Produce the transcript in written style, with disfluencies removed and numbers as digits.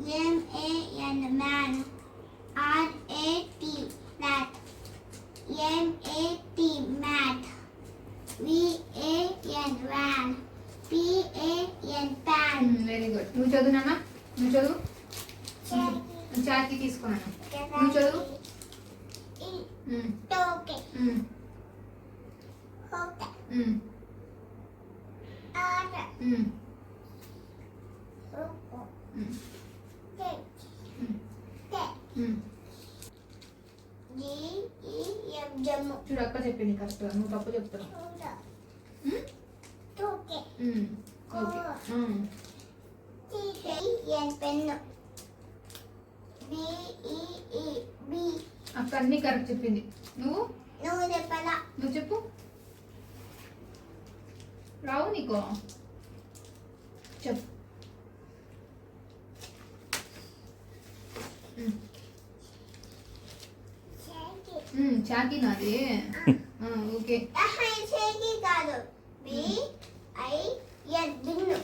M-A-N man. R-A-T rat. M-A-T mat. V-A-N van. P-A-N pan. Very good. నువ్వు చదువు నాన్న, నువ్వు చదువు. చాకి తీసుకున్నాను. నువ్వు చదువు. Toke. Hoke. Ara. Roko. Take. G-E-M jamu. చూడు అక్క చెప్పింది కరెక్ట్, నువ్వు తప్పు చెప్తున్నావు. Toke. Okay. T-N pennu. B-E-E-B. అక్క అన్ని కరెక్ట్ చెప్పింది. నువ్వు చెప్పాలా? నువ్వు చెప్పు. రావు నీకు చెప్పు. చాకి నాది. ఓకే. కాదు. B-I-N బిన్ను.